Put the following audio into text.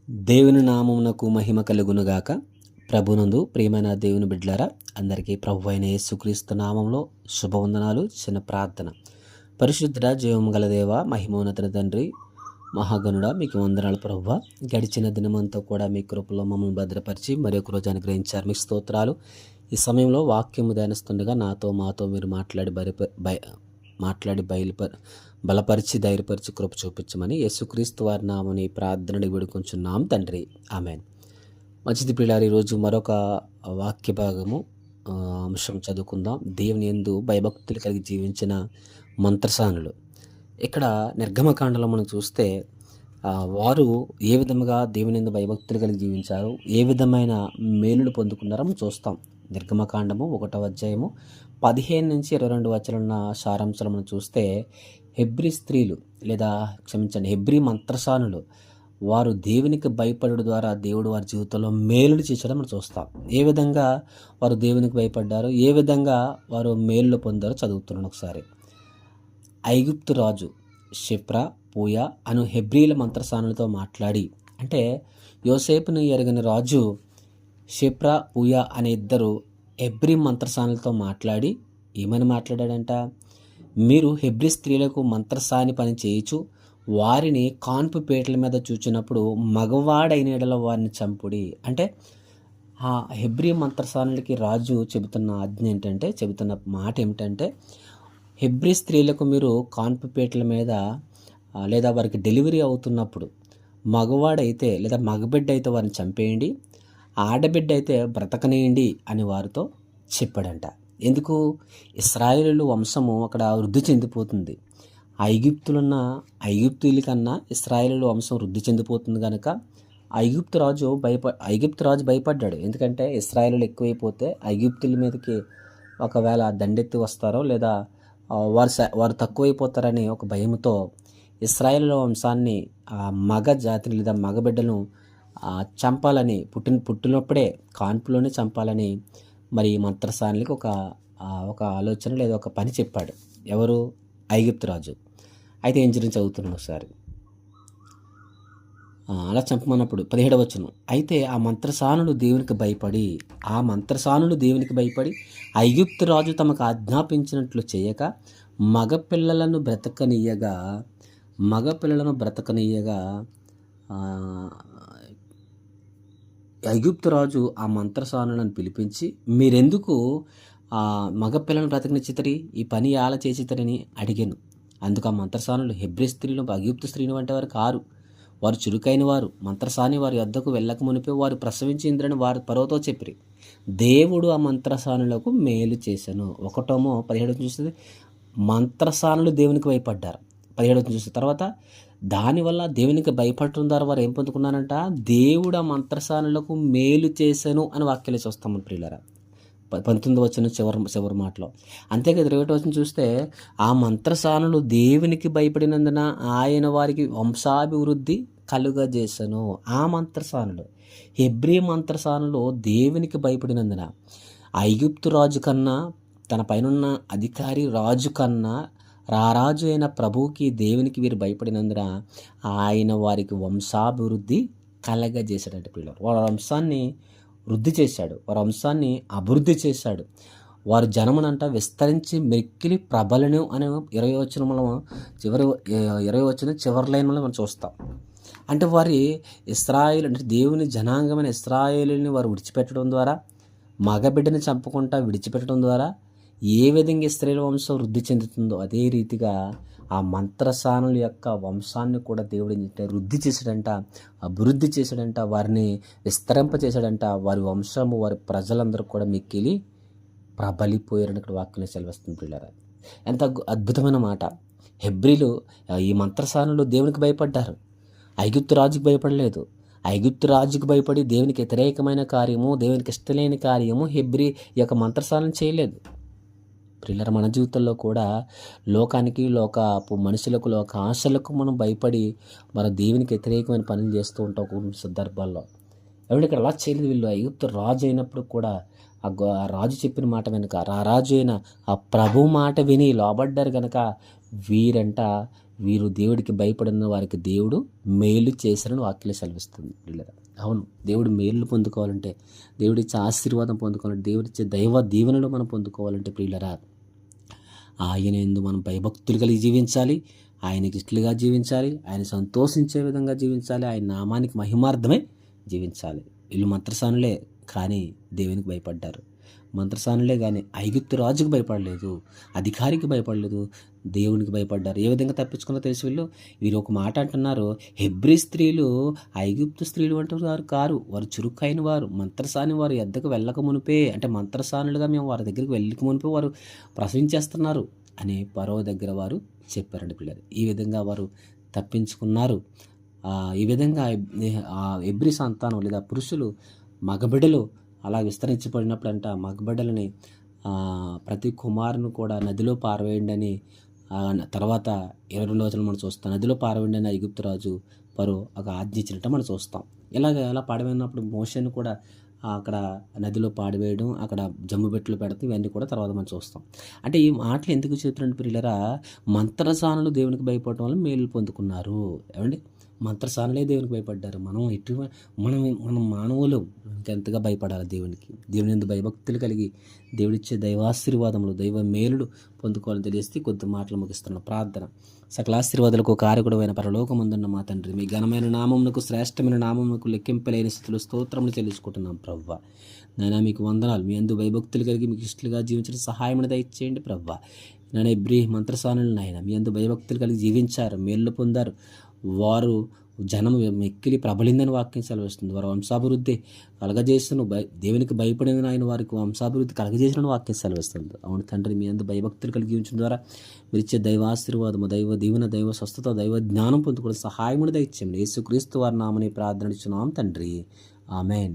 దేవుని నామమునకు మహిమ కలుగునుగాక. ప్రభునందు ప్రియమైన దేవుని బిడ్డలారా, అందరికీ ప్రభు అయిన యేసుక్రీస్తు నామంలో శుభవందనాలు. చిన్న ప్రార్థన. పరిశుద్ధుడ జీవము గల దేవ, మహిమోన్నతుల తండ్రి, మహాగణుడ, మీకు వందనాలు ప్రభువా. గడిచిన దినమంతా కూడా మీ కృపలో మమ్మల్ని భద్రపరిచి మరొక రోజు అనుగ్రహించారు. మీకు స్తోత్రాలు. ఈ సమయంలో వాక్యము ధ్యానిస్తుండగా మాతో మీరు మాట్లాడి బలపరిచి ధైర్యపరిచి కృప చూపించమని యేసుక్రీస్తు వారి నామని ప్రార్థనని వేడుకొంచున్నాం తండ్రి. ఆమెన్. మంచిది పిల్లారు, ఈరోజు మరొక వాక్య భాగము అంశం చదువుకుందాం. దేవుని యందు భయభక్తులు కలిగి జీవించిన మంత్రసానులు. ఇక్కడ నిర్గమకాండలో మనం చూస్తే వారు ఏ విధముగా దేవుని యందు భయభక్తులు కలిగి జీవించారు, ఏ విధమైన మేలులు పొందుకున్నారో మనం చూస్తాం. నిర్గమకాండము 1వ అధ్యాయము 15 నుంచి 22 వచనాలున్న సారాంశాలు మనం చూస్తే, హెబ్రీ మంత్రసానులు వారు దేవునికి భయపడడం ద్వారా దేవుడు వారి జీవితంలో మేలులు చేసడం మనం చూస్తాం. ఏ విధంగా వారు దేవునికి భయపడ్డారు, ఏ విధంగా వారు మేలులు పొందారో చదువుతున్నాను ఒకసారి. ఐగుప్తు రాజు షిప్రా, పూయా అను హెబ్రీల మంత్రసానులతో మాట్లాడి, అంటే యోసేపును ఎరగని రాజు షిప్రా, పూయా అనే ఇద్దరు హెబ్రీ మంత్రసానులతో మాట్లాడి ఏమని మాట్లాడాడంట, మీరు హెబ్రీ స్త్రీలకు మంత్రసాని పని చేయించు, వారిని కాన్పు పీటల మీద చూచినప్పుడు మగవాడైన ఎడల వారిని చంపుడి. అంటే ఆ హెబ్రీ మంత్రసానులకి రాజు చెబుతున్న మాట ఏమిటంటే, హెబ్రీ స్త్రీలకు మీరు కాన్పు పీటల మీద లేదా వారికి డెలివరీ అవుతున్నప్పుడు మగవాడైతే లేదా మగబిడ్డ అయితే వారిని చంపేయండి, ఆడబిడ్డ అయితే బ్రతకనేయండి అని వారితో చెప్పాడంట. ఎందుకు? ఇశ్రాయేలు వంశము అక్కడ వృద్ధి చెందిపోతుంది. ఐగుప్తుల కన్నా ఇశ్రాయేలు వంశం వృద్ధి చెందిపోతుంది కనుక ఐగుప్తు రాజు భయపడ్డాడు. ఎందుకంటే ఇశ్రాయేలు ఎక్కువైపోతే ఐగుప్తుల మీదకి ఒకవేళ దండెత్తి వస్తారో లేదా వారు తక్కువైపోతారని ఒక భయంతో ఇశ్రాయేలు వంశాన్ని మగ జాతిని లేదా మగబిడ్డను చంపాలని, పుట్టినప్పుడే కాన్పులోనే చంపాలని మరి మంత్రసానులకి ఒక ఆలోచన లేదా ఒక పని చెప్పాడు. ఎవరు? ఐగుప్తు రాజు. అయితే ఏం జరిగింది చదువుతున్నాను ఒకసారి. అలా చంపమన్నప్పుడు 17వ వచనం, అయితే ఆ మంత్రసానులు దేవునికి భయపడి ఐగుప్తు రాజు తమకు ఆజ్ఞాపించినట్లు చేయక మగపిల్లలను బ్రతకనీయగా ఐగుప్తు రాజు ఆ మంత్రసానులను పిలిపించి, మీరెందుకు మగపిల్లను బ్రతకనిచ్చితరి, ఈ పని ఎలా చేసితరని అడిగాను. అందుకు ఆ మంత్రసానులు, హెబ్రీ స్త్రీలు ఐగుప్తు స్త్రీలు వంటి వారు కారు, వారు చురుకైన వారు, మంత్రసాని వారి వద్దకు వెళ్ళక మునిపే వారు ప్రసవించి ఇంద్రని వారి పరోతో చెప్పిరి. దేవుడు ఆ మంత్రసానులకు మేలు చేశాను. 1:17 చూస్తే మంత్రసానులు దేవునికి భయపడ్డారు. 17 చూస్తే తర్వాత దానివల్ల దేవునికి భయపడటం ద్వారా వారు ఏం పొందుకున్నారంట, దేవుడు ఆ మంత్రసానులకు మేలు చేశాను అని వాక్యాలు చూస్తాం ప్రియులారా. 19వ వచనం చివరి మాటలో. అంతేకాదు 20వ వచనం చూస్తే, ఆ మంత్రసానులు దేవునికి భయపడినందున ఆయన వారికి వంశాభివృద్ధి కలుగజేశాను. ఆ మంత్రసానులు, హెబ్రీ మంత్రసానులు దేవునికి భయపడినందున ఐగుప్తు రాజు కన్నా, తన పైనున్న అధికారి రాజు కన్నా రారాజు అయిన ప్రభువుకి దేవునికి వీరు భయపడినందున ఆయన వారికి వంశాభివృద్ధి కలగజేశాడంటే పిల్లలు. వారి వంశాన్ని వృద్ధి చేశాడు, వారి వంశాన్ని అభివృద్ధి చేశాడు. వారు జనమునంట విస్తరించి మెక్కిలి ప్రబలను అనే 20వ వచనం చివరి లైన్లో మనం చూస్తాం. అంటే ఇశ్రాయేలు అంటే దేవుని జనాంగమైన ఇశ్రాయేలుని వారు విడిచిపెట్టడం ద్వారా, మగబిడ్డని చంపకుండా విడిచిపెట్టడం ద్వారా ఏ విధంగా ఇశ్రాయేలు వంశం వృద్ధి చెందుతుందో అదే రీతిగా ఆ మంత్రసానుల యొక్క వంశాన్ని కూడా దేవుడు వృద్ధి చేశాడంట, అభివృద్ధి చేశాడంట, వారిని విస్తరింపచేశాడంట. వారి వంశము, వారి ప్రజలందరూ కూడా మిక్కిలి ప్రబలిపోయారని ఇక్కడ వాక్యం సెలవిస్తుంది పిల్లరా. ఎంత అద్భుతమైన మాట. హెబ్రీలు, ఈ మంత్రసానులు దేవునికి భయపడ్డారు, ఐగుప్తు రాజుకు భయపడలేదు. ఐగుప్తు రాజుకు భయపడి దేవునికి వ్యతిరేకమైన కార్యము, దేవునికి ఇష్టలేని కార్యము హెబ్రీ యొక్క మంత్రసానులు చేయలేదు. ప్రియులారా, మన జీవితంలో కూడా లోకానికి, మనుషులకు, లోక ఆశలకు మనం భయపడి మన దేవునికి వ్యతిరేకమైన పనులు చేస్తూ ఉంటాం కొన్ని సందర్భాల్లో. ఎవరు ఇక్కడ అలా చేయలేదు. వీళ్ళు ఐగుప్తు రాజు అయినప్పుడు కూడా ఆ రాజు చెప్పిన మాట వెనుక, ఆ రాజు అయిన ఆ ప్రభు మాట విని లోబడ్డారు కనుక వీరంట వీరు దేవుడికి భయపడిన వారికి దేవుడు మేలు చేశారని వాక్యం సెలవిస్తుంది పిల్లరా. అవును, దేవుడు మేలు పొందుకోవాలంటే, దేవుడిచ్చే ఆశీర్వాదం పొందుకోవాలంటే, దేవుడిచ్చే దైవ దీవెనలు మనం పొందుకోవాలంటే ప్రియులరా, ఆయన యందు మనం భయభక్తులు కలిగి జీవించాలి, ఆయనకి ఇష్టలుగా జీవించాలి, ఆయన సంతోషించే విధంగా జీవించాలి, ఆయన నామానికి మహిమార్థమే జీవించాలి. వీళ్ళు మంత్రసానులే కానీ దేవునికి భయపడ్డారు. మంత్రసానులే కానీ ఐగుప్తు రాజుకు భయపడలేదు, అధికారికి భయపడలేదు, దేవునికి భయపడ్డారు. ఏ విధంగా తప్పించుకున్నా తెలిసి వీరు ఒక మాట అంటున్నారు, హెబ్రీ స్త్రీలు ఐగుప్తు స్త్రీలు అంటే వారు కారు, వారు చురుకైన వారు, మంత్రసాని వారు ఎద్దకు వెళ్ళక మునిపే, అంటే మంత్రసానులుగా మేము వారి దగ్గరికి వెళ్ళక మునిపే వారు ప్రసవించేస్తున్నారు అని ఫరో దగ్గర వారు చెప్పారండి పిల్లలు. ఈ విధంగా వారు తప్పించుకున్నారు. ఈ విధంగా హెబ్రీ సంతానం లేదా పురుషులు మగబిడ్డలు అలా విస్తరించబడినప్పుడు అంట మగబిడ్డలని ప్రతి కుమారుని కూడా నదిలో పారవేయండి అని తర్వాత 22వ వచనం మనం చూస్తాం. నదిలో పారవేయండి అని ఐగుప్తు రాజు ఫరో ఒక ఆజ్ఞ ఇచ్చినట్టు మనం చూస్తాం. ఇలా పాడవేసినప్పుడు మోషేను కూడా అక్కడ నదిలో పాడివేయడం, అక్కడ జమ్ము బెట్లు పెడతాం, ఇవన్నీ కూడా తర్వాత మనం చూస్తాం. అంటే ఈ మాటలు ఎందుకు చెప్తున్నట్టు ప్రియులరా, మంత్రసానులు దేవునికి భయపడటం వల్ల మేలు పొందుకున్నారు. ఏమండి, మంత్రసానులే దేవునికి భయపడ్డారు. మనం మానవులు ఇంకెంతగా భయపడాలి దేవునికి. దేవుని యందు భయభక్తులు కలిగి దేవుడిచ్చే దైవాశీర్వాదములు, దైవ మేలుడు పొందుకోవాలని తెలిస్తే కొద్ది మాటలు ముగిస్తున్న ప్రార్థన. సకల ఆశీర్వాదాలకు కారకుడమైన పరలోకమందున్న మా తండ్రి, మీ ఘనమైన నామమునకు, శ్రేష్టమైన నామమునకు లెక్కింపలేని స్థితిలో స్తోత్రములు చెల్లించుకుంటున్నాం ప్రవ్వా. నాయనా మీకు వందనాలు. మీ యందు భయభక్తులు కలిగి మీకు ఇష్టలుగా జీవించడం సహాయమును దయచేయండి ప్రవ్వా. నాయన హెబ్రీ మంత్రసానులు నాయన మీ యందు భయభక్తులు కలిగి జీవించారు, మేళ్ళు పొందారు. వారు జనం మిక్కిలి ప్రబలిందని వాక్యం సెలవిస్తుంది. వారు వంశాభివృద్ధి కలగజేసిన దేవునికి భయపడిన ఆయన వారికి వంశాభివృద్ధి కలగజేసిన వాక్యం సెలవిస్తుంది. అవును తండ్రి, మీ అందు భయభక్తులు కలిగి ఉంచడం ద్వారా మీరు ఇచ్చే దైవాశీర్వాదము, దైవ దీవెన, దైవ స్వస్థత, దైవ జ్ఞానం పొందుకోవడం సహాయమును దయచేయండి. యేసుక్రీస్తు వారి నామని ప్రార్థన ఇచ్చున్నాం తండ్రి, ఆమెన్.